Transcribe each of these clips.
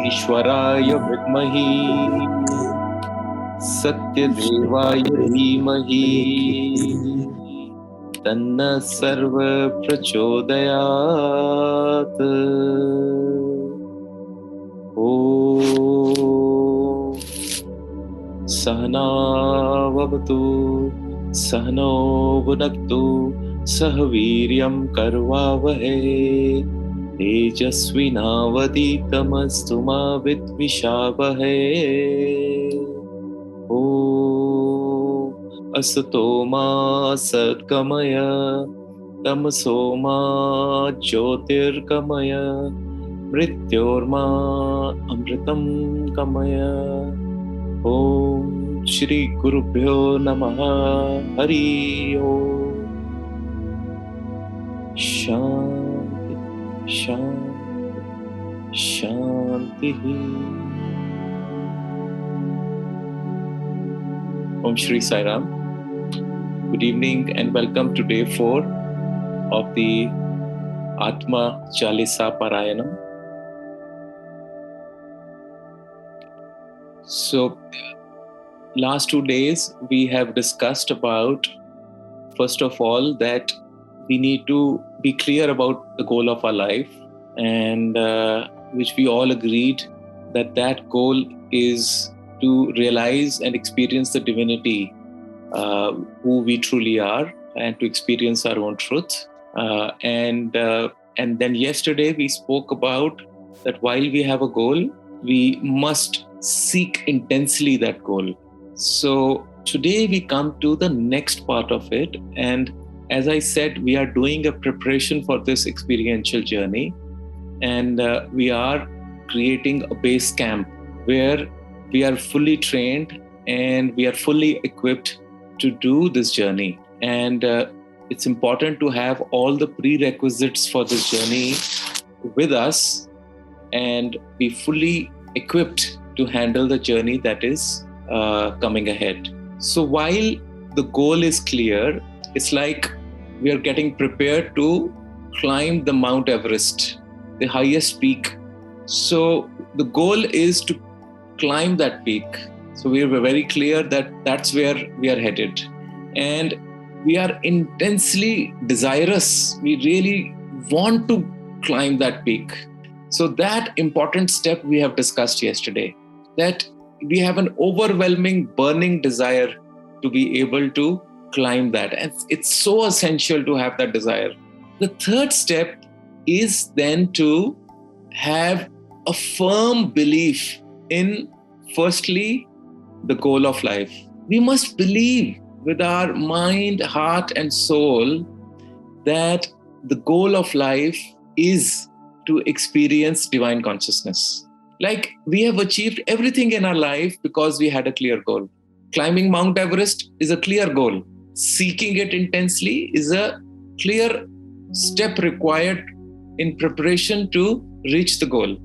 ईश्वराय विद्महि सत्यदेवाय धीमहि तन्नः सर्वः प्रचोदयात्। ॐ सहना भवतु सहनौ भुनक्तु सह वीर्यं करवावहै तेजस्विनावधीतमस्तु मा विद्विषावहै। ॐ असतो मा सद्गमय तमसो मा ज्योतिर्गमय मृत्योर्मा अमृतं गमय। ॐ श्री गुरुभ्यो नमः। हरि ओम। शांति शांति। Om Shri Sai Ram. Good evening and welcome to day 4 of the Atma Chalisa Parayanam. So, last 2 days we have discussed about, first of all, that we need to be clear about the goal of our life, and which we all agreed that goal is to realize and experience the divinity, who we truly are, and to experience our own truth. And then yesterday we spoke about that while we have a goal, we must seek intensely that goal. So today we come to the next part of it, and as I said, we are doing a preparation for this experiential journey, and we are creating a base camp where we are fully trained and we are fully equipped to do this journey. And it's important to have all the prerequisites for this journey with us and be fully equipped to handle the journey that is coming ahead. So while the goal is clear, it's like we are getting prepared to climb the Mount Everest, the highest peak. So the goal is to climb that peak. So we were very clear that that's where we are headed. And we are intensely desirous. We really want to climb that peak. So that important step we have discussed yesterday, that we have an overwhelming, burning desire to be able to climb that. And it's so essential to have that desire. The third step is then to have a firm belief in, firstly, the goal of life. We must believe with our mind, heart, and soul that the goal of life is to experience divine consciousness. Like we have achieved everything in our life because we had a clear goal. Climbing Mount Everest is a clear goal. Seeking it intensely is a clear step required in preparation to reach the goal.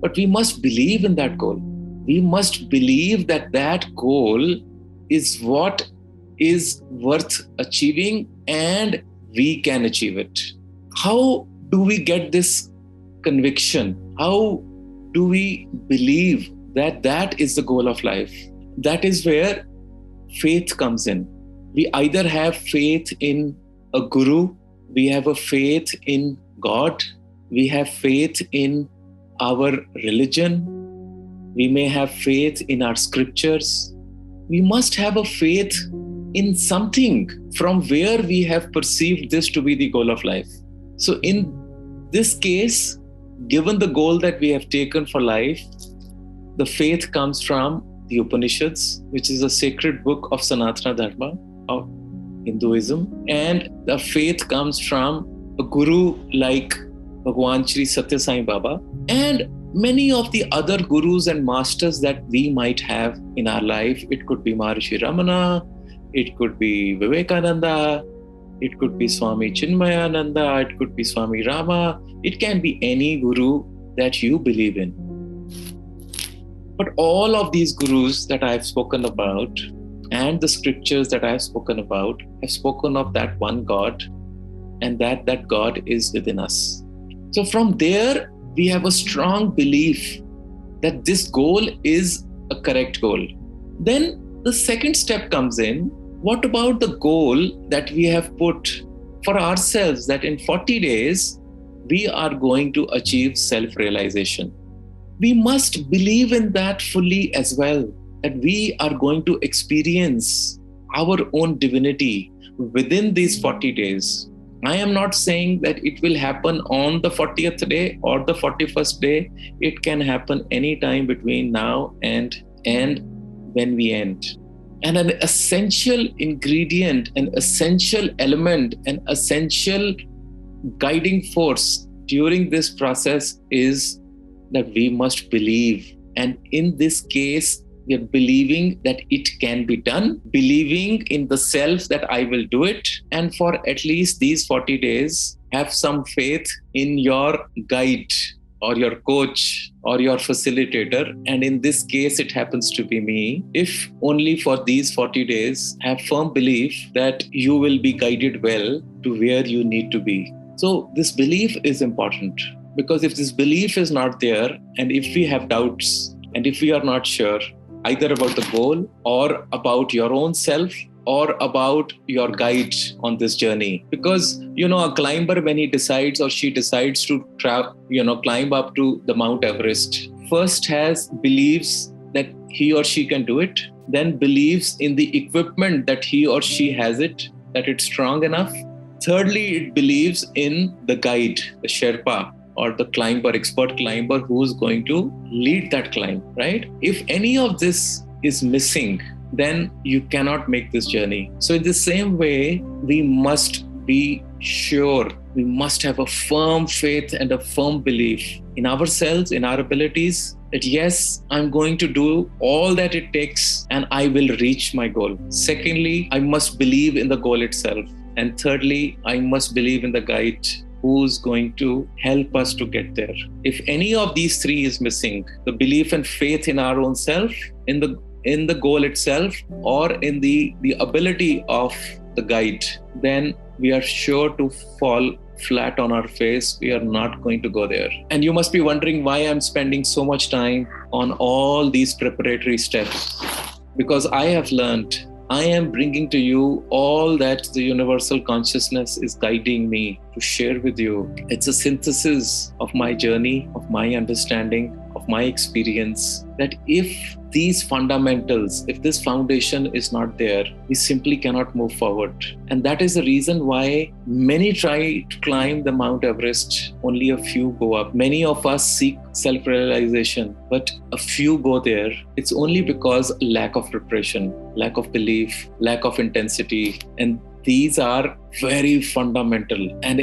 But we must believe in that goal. We must believe that goal is what is worth achieving and we can achieve it. How do we get this conviction? How do we believe that is the goal of life? That is where faith comes in. We either have faith in a guru, we have a faith in God, we have faith in our religion, we may have faith in our scriptures. We must have a faith in something from where we have perceived this to be the goal of life. So in this case, given the goal that we have taken for life, the faith comes from the Upanishads, which is a sacred book of Sanatana Dharma, of Hinduism. And the faith comes from a guru like Bhagwan Shri Satya Sai Baba, and many of the other gurus and masters that we might have in our life. It could be Maharishi Ramana, It could be Vivekananda, it could be Swami Chinmayananda, it could be Swami Rama, it can be any guru that you believe in. But all of these gurus that I've spoken about and the scriptures that I've spoken about have spoken of that one God, and that God is within us. So from there, we have a strong belief that this goal is a correct goal. Then the second step comes in. What about the goal that we have put for ourselves, that in 40 days, we are going to achieve self-realization? We must believe in that fully as well, that we are going to experience our own divinity within these 40 days. I am not saying that it will happen on the 40th day or the 41st day. It can happen anytime between now and when we end. And an essential ingredient, an essential element, an essential guiding force during this process is that we must believe. And in this case, we are believing that it can be done, believing in the self that I will do it. And for at least these 40 days, have some faith in your guide or your coach or your facilitator. And in this case, it happens to be me. If only for these 40 days, have firm belief that you will be guided well to where you need to be. So this belief is important, because if this belief is not there, and if we have doubts, and if we are not sure either about the goal or about your own self or about your guide on this journey, because a climber, when he decides or she decides to climb up to the Mount Everest, first believes that he or she can do it, then believes in the equipment that he or she has it, that it's strong enough. Thirdly, it believes in the guide, the Sherpa, or the climber, expert climber, who's going to lead that climb, right? If any of this is missing, then you cannot make this journey. So in the same way, we must be sure, we must have a firm faith and a firm belief in ourselves, in our abilities, that yes, I'm going to do all that it takes and I will reach my goal. Secondly, I must believe in the goal itself. And thirdly, I must believe in the guide who's going to help us to get there. If any of these three is missing, the belief and faith in our own self, in the goal itself, or in the ability of the guide, then we are sure to fall flat on our face. We are not going to go there. And you must be wondering why I'm spending so much time on all these preparatory steps. Because I have learned, I am bringing to you all that the universal consciousness is guiding me to share with you. It's a synthesis of my journey, of my understanding, of my experience, that if these fundamentals, if this foundation is not there, we simply cannot move forward. And that is the reason why many try to climb the Mount Everest, only a few go up. Many of us seek self-realization, but a few go there. It's only because lack of preparation, lack of belief, lack of intensity. And these are very fundamental. And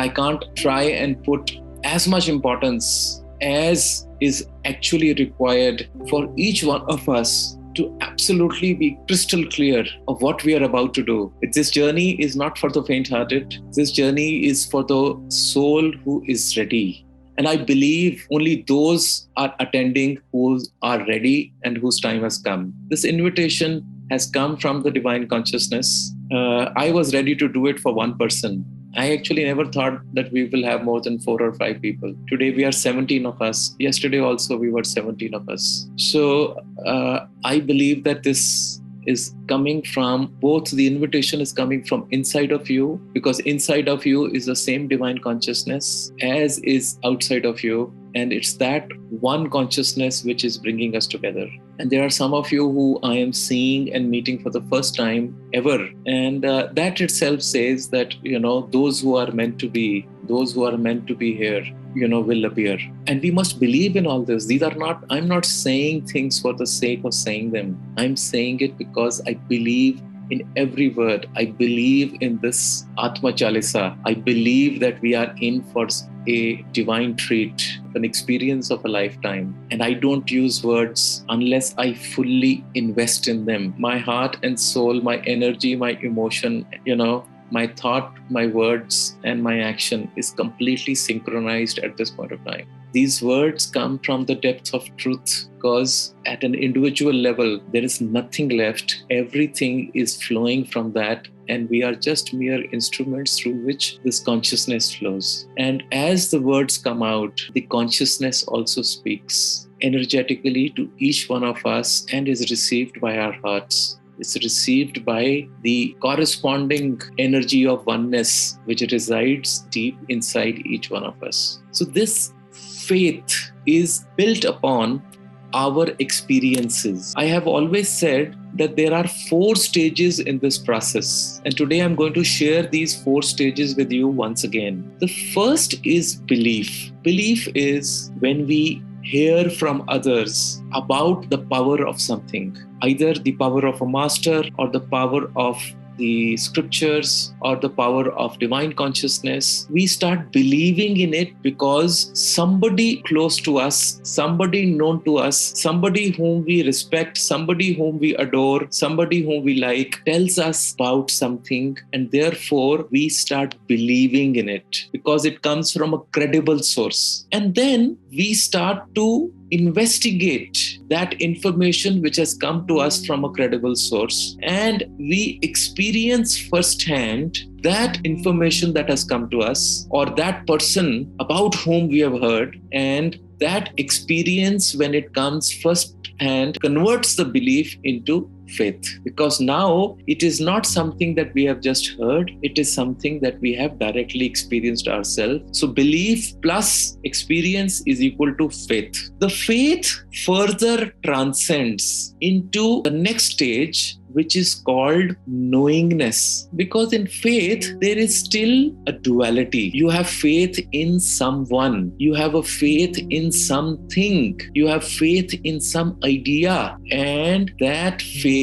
I can't try and put as much importance as is actually required for each one of us to absolutely be crystal clear of what we are about to do. This journey is not for the faint-hearted. This journey is for the soul who is ready. And I believe only those are attending who are ready and whose time has come. This invitation has come from the divine consciousness. I was ready to do it for one person. I actually never thought that we will have more than 4 or 5 people. Today we are 17 of us. Yesterday also we were 17 of us. So I believe that this is coming from both, the invitation is coming from inside of you, because inside of you is the same divine consciousness as is outside of you. And it's that one consciousness which is bringing us together. And there are some of you who I am seeing and meeting for the first time ever. And that itself says that, those who are meant to be here, will appear. And we must believe in all this. I'm not saying things for the sake of saying them. I'm saying it because I believe in every word. I believe in this Atma Chalisa. I believe that we are in for a divine treat. an experience of a lifetime. And I don't use words unless I fully invest in them. My heart and soul, my energy, my emotion, my thought, my words, and my action is completely synchronized at this point of time. These words come from the depth of truth, because at an individual level, there is nothing left. Everything is flowing from that, and we are just mere instruments through which this consciousness flows. And as the words come out, the consciousness also speaks energetically to each one of us and is received by our hearts. It's received by the corresponding energy of oneness which resides deep inside each one of us. So this faith is built upon our experiences. I have always said that there are 4 stages in this process. And today I'm going to share these 4 stages with you once again. The first is belief. Belief is when we hear from others about the power of something, either the power of a master or the power of the scriptures or the power of divine consciousness. We start believing in it because somebody close to us, somebody known to us, somebody whom we respect, somebody whom we adore, somebody whom we like tells us about something, and therefore we start believing in it because it comes from a credible source. And then we start to investigate that information which has come to us from a credible source, and we experience firsthand that information that has come to us or that person about whom we have heard. And that experience, when it comes first hand, converts the belief into faith, because now it is not something that we have just heard, it is something that we have directly experienced ourselves. So belief plus experience is equal to faith. The faith further transcends into the next stage, which is called knowingness. Because in faith, there is still a duality. You have faith in someone, you have a faith in something, you have faith in some idea, and that faith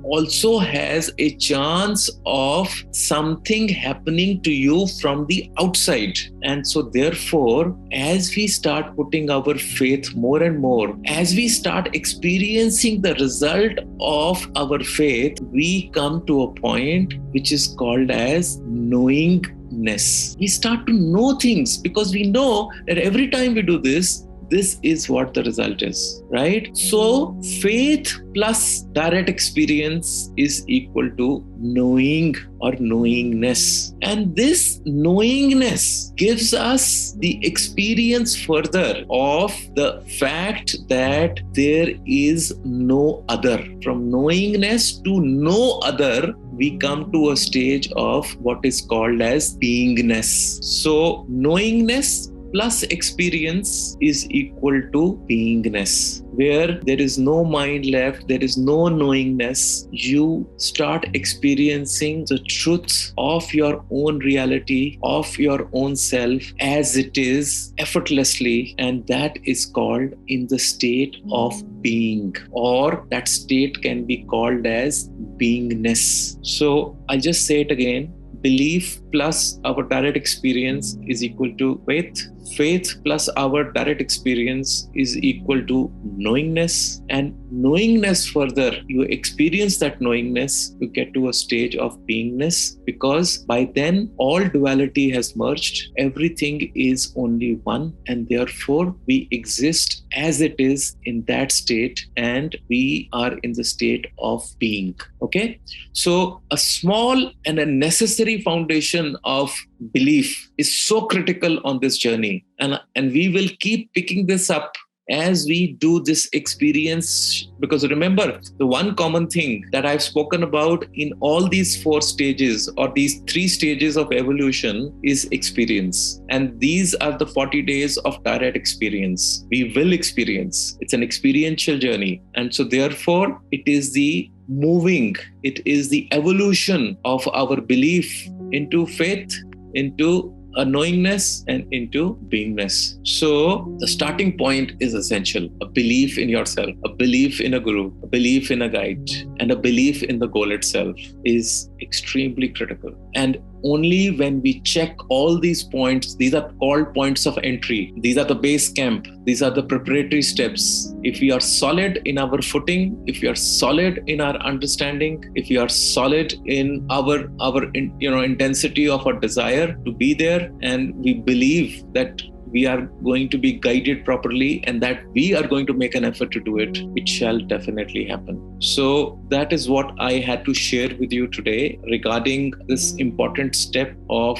also has a chance of something happening to you from the outside. And so therefore, as we start putting our faith more and more, as we start experiencing the result of our faith, we come to a point which is called as knowingness. We start to know things because we know that every time we do this, this is what the result is, right? So faith plus direct experience is equal to knowing or knowingness. And this knowingness gives us the experience further of the fact that there is no other. From knowingness to no other, we come to a stage of what is called as beingness. So knowingness plus experience is equal to beingness, where there is no mind left, there is no knowingness. You start experiencing the truth of your own reality, of your own self as it is, effortlessly, and that is called in the state of being, or that state can be called as beingness. So I'll just say it again. Belief plus our direct experience is equal to faith. Faith plus our direct experience is equal to knowingness. And knowingness further, you experience that knowingness, you get to a stage of beingness, because by then all duality has merged. Everything is only one, and therefore we exist as it is in that state, and we are in the state of being. Okay? So a small and a necessary foundation of belief is so critical on this journey. And we will keep picking this up as we do this experience, because remember, the one common thing that I've spoken about in all these 4 stages or these 3 stages of evolution is experience. And these are the 40 days of direct experience. We will experience. It's an experiential journey. And so therefore, it is the moving, it is the evolution of our belief into faith, into a knowingness, and into beingness. So the starting point is essential. A belief in yourself, a belief in a guru, a belief in a guide. and a belief in the goal itself is extremely critical. And only when we check all these points, these are called points of entry, these are the base camp, these are the preparatory steps. If we are solid in our footing, if we are solid in our understanding, if we are solid in our intensity of our desire to be there, and we believe that we are going to be guided properly and that we are going to make an effort to do it, it shall definitely happen. So that is what I had to share with you today regarding this important step of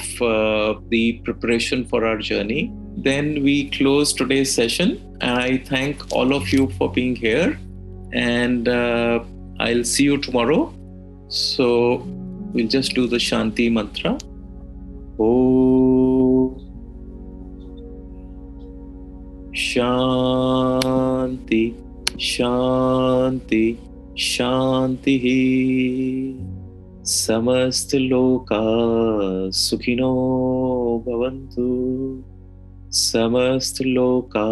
the preparation for our journey. Then we close today's session. I thank all of you for being here, and I'll see you tomorrow. So we'll just do the Shanti mantra. Om Shanti, Shanti, Shanti. Samast loka sukhino bhavantu. Samast loka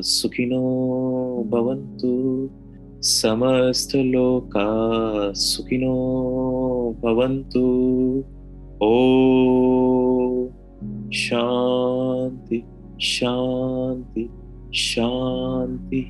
sukhino bhavantu. Samast loka sukhino bhavantu. Om Shanti, Shanti, Shanti.